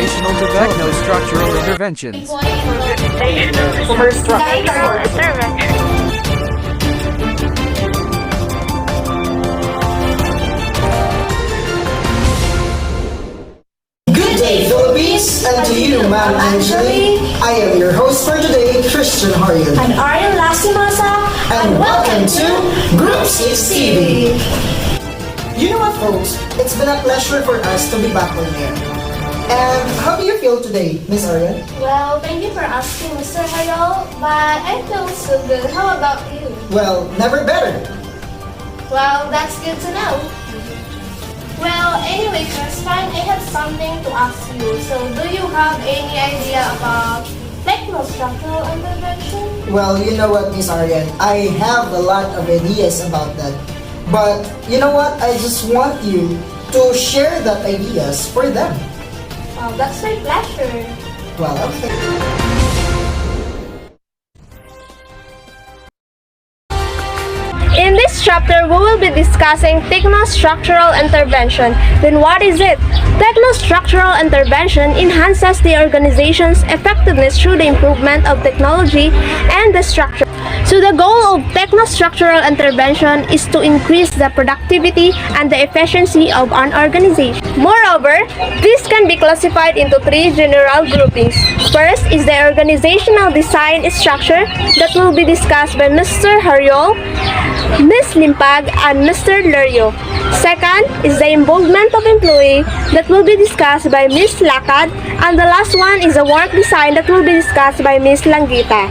Organizational Techno-Structural Interventions. Structural Interventions. Good day, Philippines, and to you, Ma'am Angeli. I am your host for today, Christian Harian. And LASTIMOSA. And welcome to Group 6 TV. You know what, folks? It's been a pleasure for us to be back on here. And how do you feel today, Miss Arianne? Well, thank you for asking, Mr. JARIOL, but I feel so good. How about you? Well, never better. Well, that's good to know. Well, anyway, Christine, I have something to ask you. So, do you have any idea about Techno-Structural Intervention? Well, you know what, Miss Arianne? I have a lot of ideas about that. But, you know what? I just want you to share that ideas for them. Oh, that's my pleasure. Well, okay. In this chapter, we will be discussing Techno-Structural Intervention. Then what is it? Techno-Structural Intervention enhances the organization's effectiveness through the improvement of technology and the structure. So the goal of Techno-Structural Intervention is to increase the productivity and the efficiency of an organization. Moreover, this can be classified into three general groupings. First is the organizational design structure that will be discussed by Mr. JARIOL, Ms. LIMPAG, and Mr. LERIO. Second is the involvement of employee that will be discussed by Ms. LACAD, and the last one is the work design that will be discussed by Ms. LANGITA.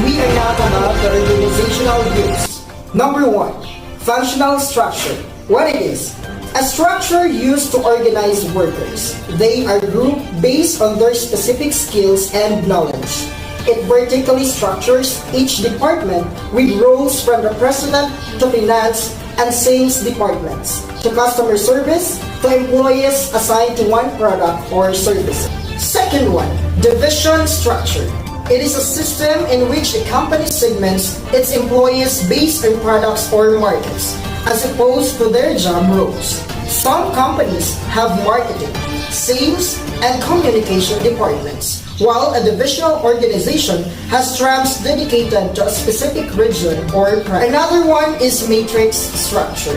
We are now about the organizational groups. Number 1, functional structure. What it is? A structure used to organize workers. They are grouped based on their specific skills and knowledge. It vertically structures each department with roles from the president to finance and sales departments, to customer service, to employees assigned to one product or service. Second one, division structure. It is a system in which a company segments its employees based on products or markets, as opposed to their job roles. Some companies have marketing, sales, and communication departments, while a divisional organization has trams dedicated to a specific region or product. Another one is matrix structure.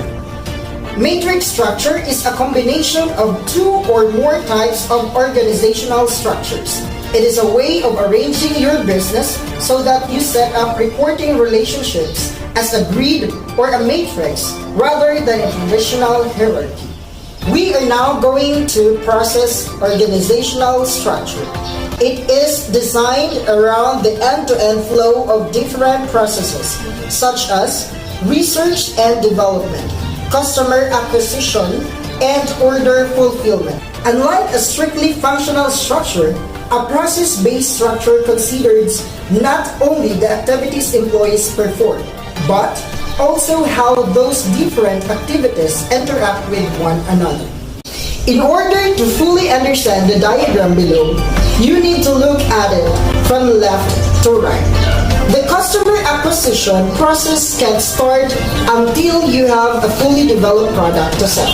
Matrix structure is a combination of two or more types of organizational structures. It is a way of arranging your business so that you set up reporting relationships as a grid or a matrix rather than a traditional hierarchy. We are now going to process organizational structure. It is designed around the end-to-end flow of different processes such as research and development, customer acquisition, and order fulfillment. Unlike a strictly functional structure, a process-based structure considers not only the activities employees perform, but also how those different activities interact with one another. In order to fully understand the diagram below, you need to look at it from left to right. The customer acquisition process can start until you have a fully developed product to sell.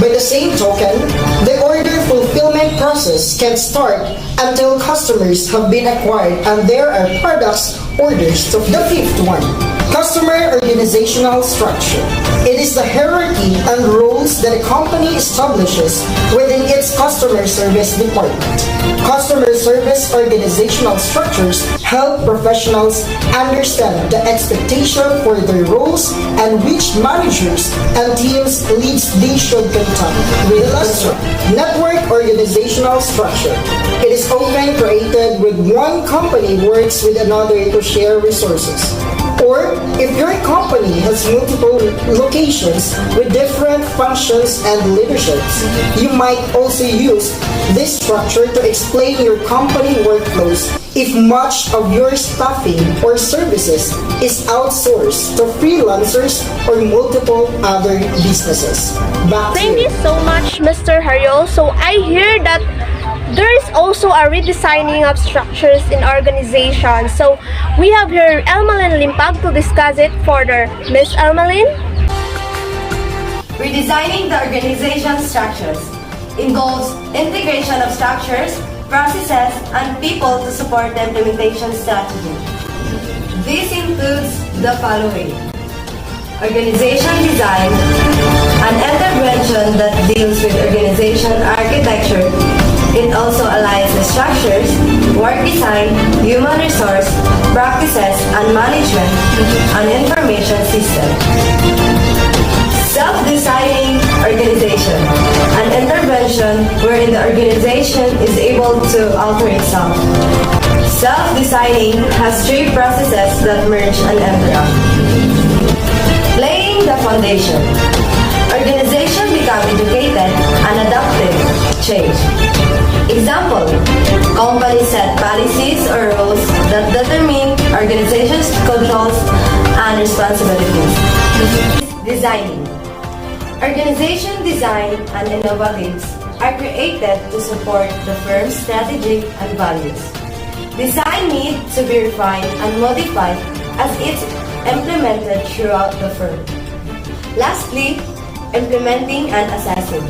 By the same token, the order fulfillment process can start until customers have been acquired and there are products orders. So the fifth one, customer organizational structure. It is the hierarchy and roles that a company establishes within its customer service department. Customer service organizational structures help professionals understand the expectation for their roles and which managers and teams leads they should contact with. Network organizational structure. It is often created with one company works with another to share resources. Or if your company has multiple locations with different functions and leaderships, you might also use this structure to explain your company workflows if much of your staffing or services is outsourced to freelancers or multiple other businesses. Thank you so much, Mr. JARIOL. So I hear that there is also a redesigning of structures in organizations. So we have here ELMALINE LIMPAG to discuss it further. Ms. ELMALINE? Redesigning the organization structures. involves integration of structures, processes, and people to support the implementation strategy. This includes the following: organization design, an intervention that deals with organization architecture. It also aligns the structures, work design, human resource, practices, and management, and information system. Self-designing organization, an intervention wherein the organization is able to alter itself. Self-designing has three processes that merge and interact. Laying the foundation. Organization become educated and adaptive change. Example, companies set policies or rules that determine organization's controls and responsibilities. Designing. Organization design and innovatives are created to support the firm's strategy and values. Design needs to be refined and modified as it's implemented throughout the firm. Lastly, implementing and assessing.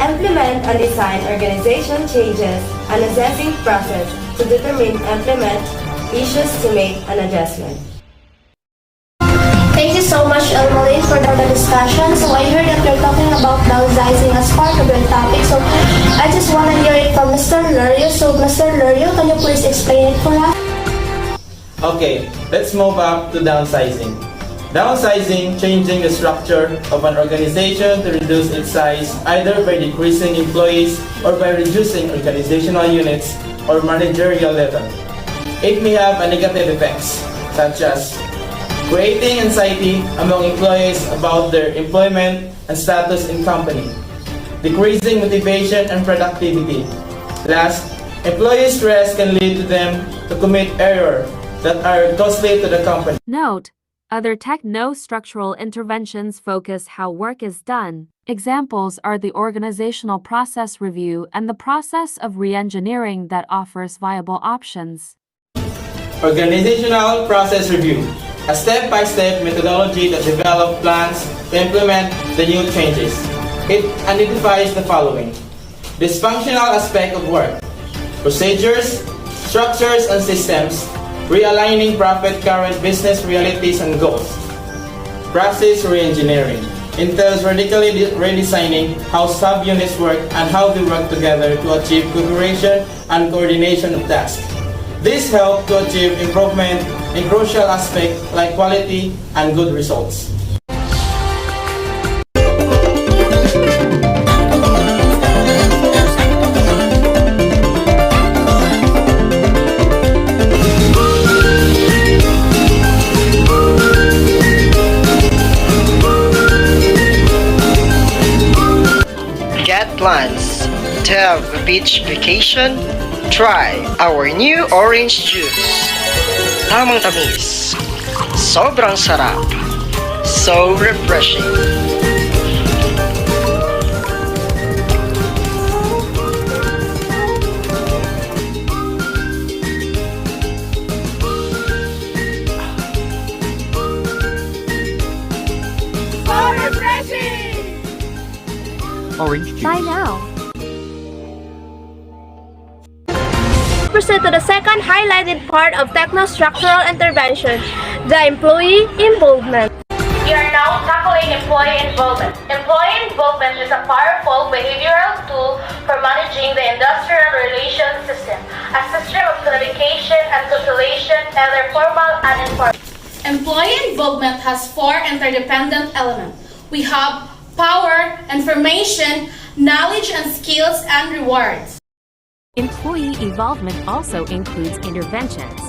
Implement and design organization changes and assessing process to determine implement issues to make an adjustment. Thank you so much, ELMALINE, for the discussion. So I heard that you're talking about downsizing as part of your topic. So I just want to hear it from Mr. LERIO. So Mr. LERIO, can you please explain it for us? Okay, let's move up to downsizing. Downsizing, changing the structure of an organization to reduce its size either by decreasing employees or by reducing organizational units or managerial level. It may have a negative effects such as creating anxiety among employees about their employment and status in company, decreasing motivation and productivity. Last, employee stress can lead to them to commit errors that are costly to the company. Note: other techno-structural interventions focus how work is done. Examples are the organizational process review and the process of reengineering that offers viable options. Organizational process review, a step-by-step methodology that develops plans to implement the new changes. It identifies the following: dysfunctional aspect of work, procedures, structures and systems, realigning profit current business realities and goals. Process reengineering entails radically redesigning how subunits work and how they work together to achieve cooperation and coordination of tasks. This helps to achieve improvement in crucial aspects like quality and good results. Plans to have a beach vacation? Try our new orange juice. Tamang tamis, sobrang sarap, so refreshing. Orange juice. Buy now! Proceed to the second highlighted part of techno-structural intervention, the employee involvement. We are now tackling employee involvement. Employee involvement is a powerful behavioral tool for managing the industrial relations system, a system of communication and calculation, either formal and informal. Employee involvement has four interdependent elements. We have power, information, knowledge and skills, and rewards. Employee involvement also includes interventions.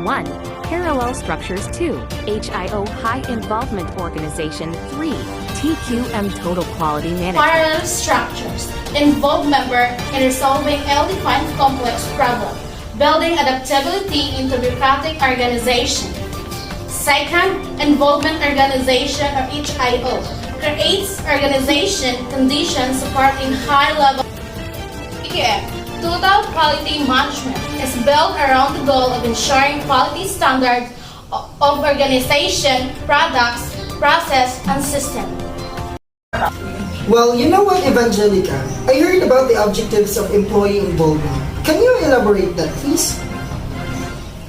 1. Parallel structures. 2. HIO High Involvement Organization. 3. TQM Total Quality Management. Parallel structures involve member in resolving ill-defined complex problems, building adaptability into bureaucratic organization. Second, involvement organization or HIO creates organization conditions supporting high-level TQM. Total quality management is built around the goal of ensuring quality standards of organization, products, process, and system. Well, you know what, Evangelica? I heard about the objectives of employee involvement. Can you elaborate that, please?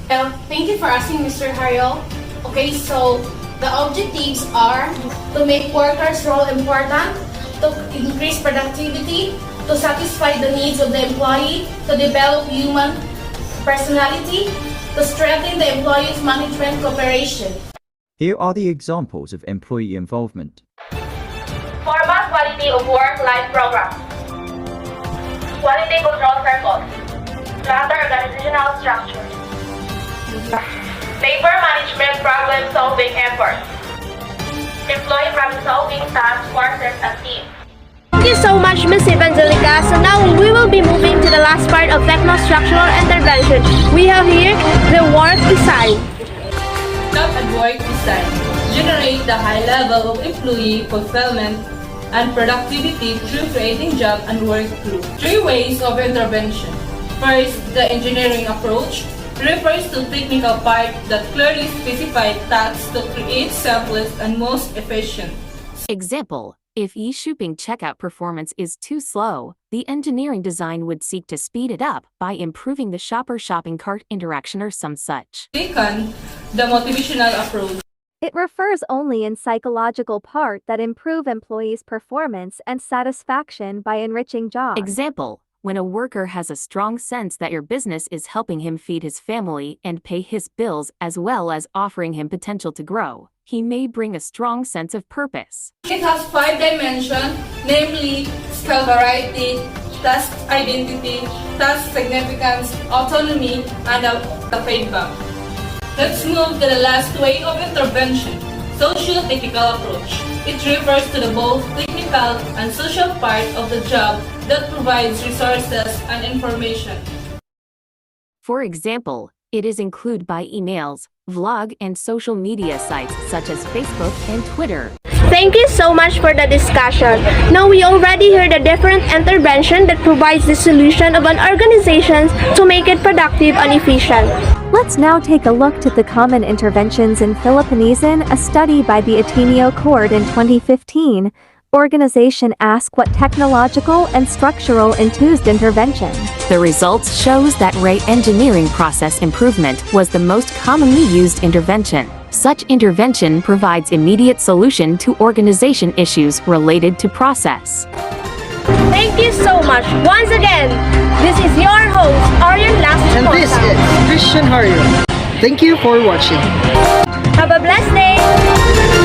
Thank you for asking, Mr. JARIOL. Okay, so the objectives are to make workers' role important, to increase productivity, to satisfy the needs of the employee, to develop human personality, to strengthen the employee's management cooperation. Here are the examples of employee involvement. Formal quality of work-life programs. Quality control circles. Flatter organizational structure. Labor management problem-solving efforts. Employee problem-solving task forces and teams. Thank you so much, Ms. Evangelica. So now we will be moving to the last part of Techno-Structural Intervention. We have here the work design. Job and work design. Generate the high level of employee fulfillment and productivity through creating job and work through 3 ways of intervention. First, the engineering approach refers to technical part that clearly specify tasks to create simplest and most efficient. Example, if e-shopping checkout performance is too slow, the engineering design would seek to speed it up by improving the shopper shopping cart interaction or some such. Second, the motivational approach. It refers only in psychological part that improve employees' performance and satisfaction by enriching jobs. Example, when a worker has a strong sense that your business is helping him feed his family and pay his bills as well as offering him potential to grow, he may bring a strong sense of purpose. It has 5 dimensions, namely skill variety, task identity, task significance, autonomy, and the feedback. Let's move to the last way of intervention, social-technical approach. It refers to the both technical and social part of the job that provides resources and information. For example, it is included by emails, vlog, and social media sites such as Facebook and Twitter. Thank you so much for the discussion. Now we already heard a different intervention that provides the solution of an organization to make it productive and efficient. Let's now take a look at the common interventions in Philippinesian, a study by the Ateneo Court in 2015. Organization ask what technological and structural enthused intervention. The results shows that Reengineering process improvement was the most commonly used intervention. Such intervention provides immediate solution to organization issues related to process. Thank you so much. Once again, this is your host, ARIANNE And this is Christian Hario. Thank you for watching. Have a blessed day.